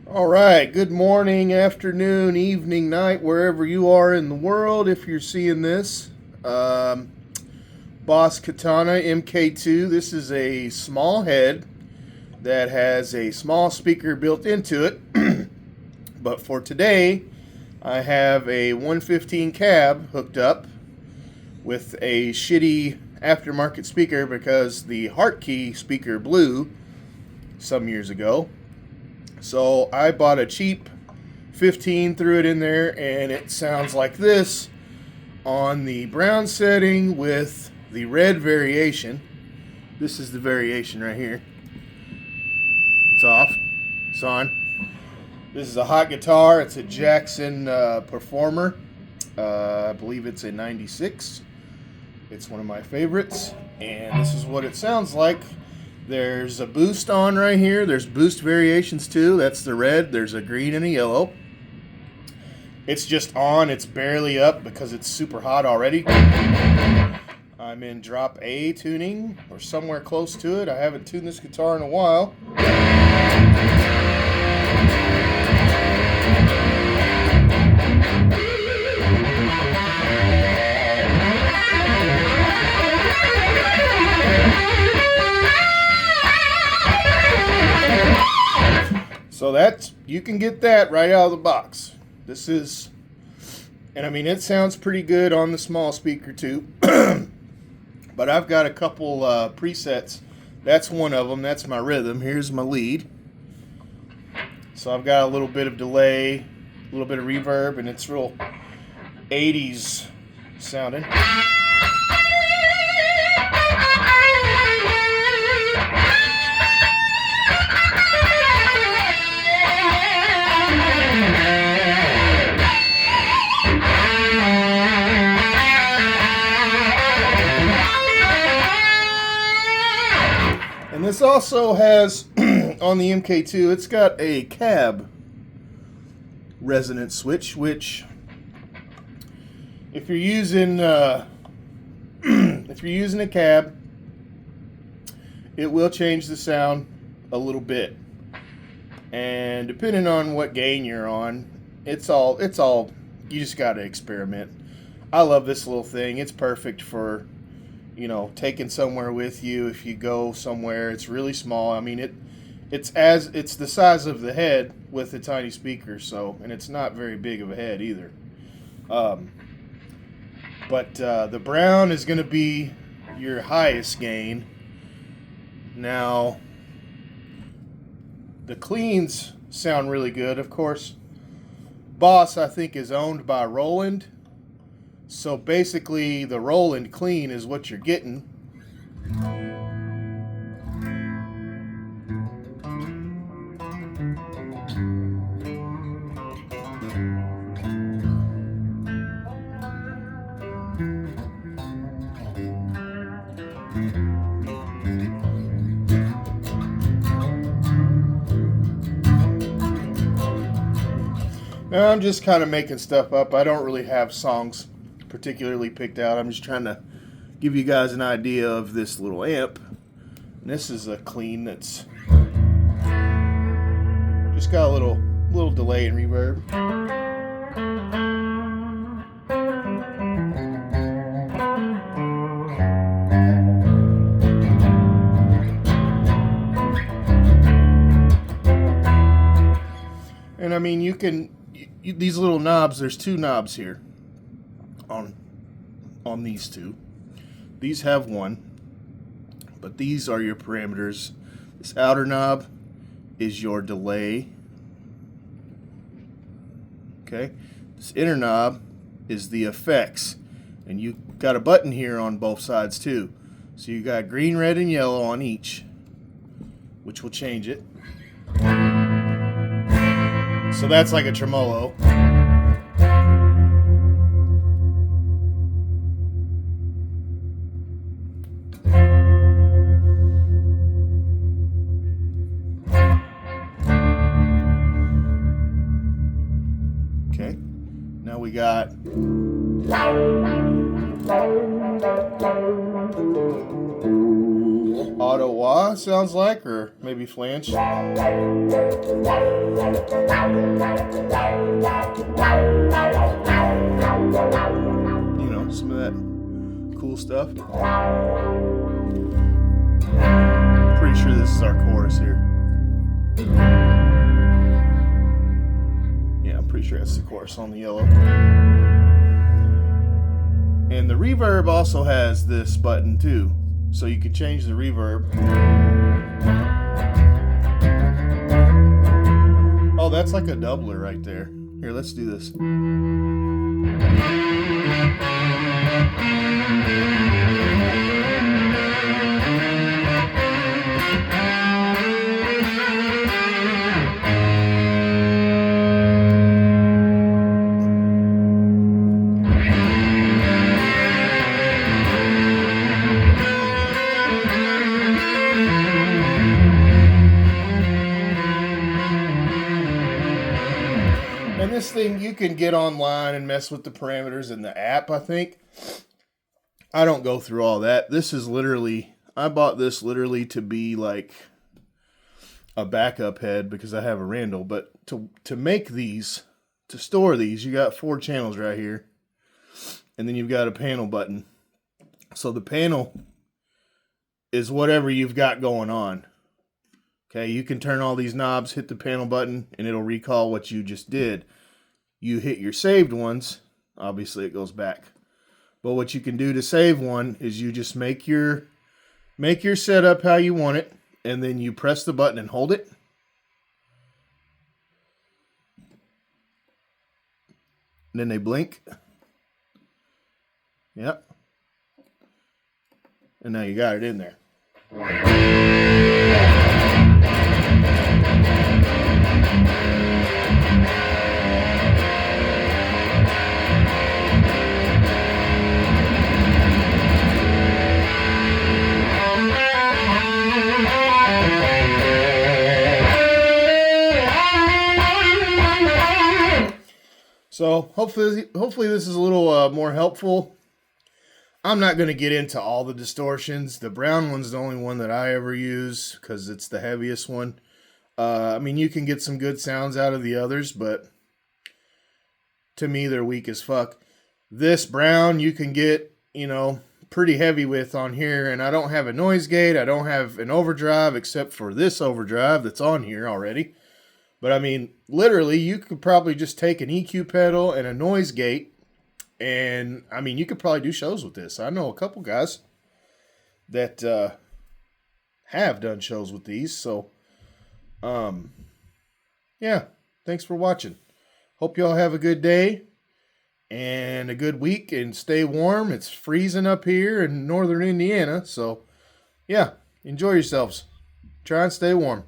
All right, good morning, afternoon, evening, night, wherever you are in the world. If you're seeing this, um, Boss Katana mk2. This is a small head that has a small speaker built into it. But for today, I have a 115 cab hooked up with a shitty aftermarket speaker because the Hartkey speaker blew some years ago. So I bought a cheap 15, threw it in there, and it sounds like this on the brown setting with the red variation. This is the variation right here. It's off. It's on. This is a hot guitar. It's a Jackson Performer. I believe it's a 96. It's one of my favorites, and this is what it sounds like. There's a boost on right here. There's boost variations too. That's the red. There's a green and a yellow. It's just on. It's barely up because it's super hot already. I'm in drop A tuning or somewhere close to it. I haven't tuned this guitar in a while. So that's, you can get that right out of the box. This is, and I mean, it sounds pretty good on the small speaker too. But I've got a couple presets. That's one of them. That's my rhythm. Here's my lead. So I've got a little bit of delay, a little bit of reverb, and it's real 80s sounding. And this also has, on the mk2, it's got a cab resonance switch, which, if you're using a cab, it will change the sound a little bit. And depending on what gain you're on, it's all you just got to experiment. I love this little thing. It's perfect for, you know, taking somewhere with you if you go somewhere. It's really small. I mean, it's the size of the head with a tiny speaker, so, and it's not very big of a head either. But the brown is going to be your highest gain. Now, the cleans sound really good. Of course, Boss, I think, is owned by Roland. So basically, the Roland clean is what you're getting. Now, I'm just kind of making stuff up. I don't really have songs particularly picked out. I'm just trying to give you guys an idea of this little amp. And this is a clean that's just got a little delay and reverb. And I mean, you can, these little knobs, there's two knobs here on these two. These have one, but these are your parameters. This outer knob is your delay. Okay, this inner knob is the effects, and you got a button here on both sides too. So you got green, red, and yellow on each, which will change it. So that's like a tremolo. Okay, now we got auto walk. wah sounds like, or maybe flange. You know, some of that cool stuff. Pretty sure this is our chorus here. Yeah, I'm pretty sure that's the chorus on the yellow. And the reverb also has this button too, so you can change the reverb. Oh, that's like a doubler right there. Here, let's do this. And this thing, you can get online and mess with the parameters in the app, I think. I don't go through all that. This is literally, I bought this literally to be like a backup head because I have a Randall. But to make these, to store these, you got 4 channels right here. And then you've got a panel button. So the panel is whatever you've got going on. Okay, you can turn all these knobs, hit the panel button, and it'll recall what you just did. You hit your saved ones, obviously it goes back. But what you can do to save one is you just make your setup how you want it, and then you press the button and hold it. And then they blink. Yep. And now you got it in there. So hopefully this is a little more helpful. I'm not going to get into all the distortions. The brown one's the only one that I ever use because it's the heaviest one. I mean, you can get some good sounds out of the others, but to me, they're weak as fuck. This brown you can get, you know, pretty heavy with on here, and I don't have a noise gate. I don't have an overdrive except for this overdrive that's on here already. But I mean, literally, you could probably just take an EQ pedal and a noise gate, and I mean, you could probably do shows with this. I know a couple guys that have done shows with these. So, yeah, thanks for watching. Hope y'all have a good day and a good week, and stay warm. It's freezing up here in northern Indiana, so yeah, enjoy yourselves. Try and stay warm.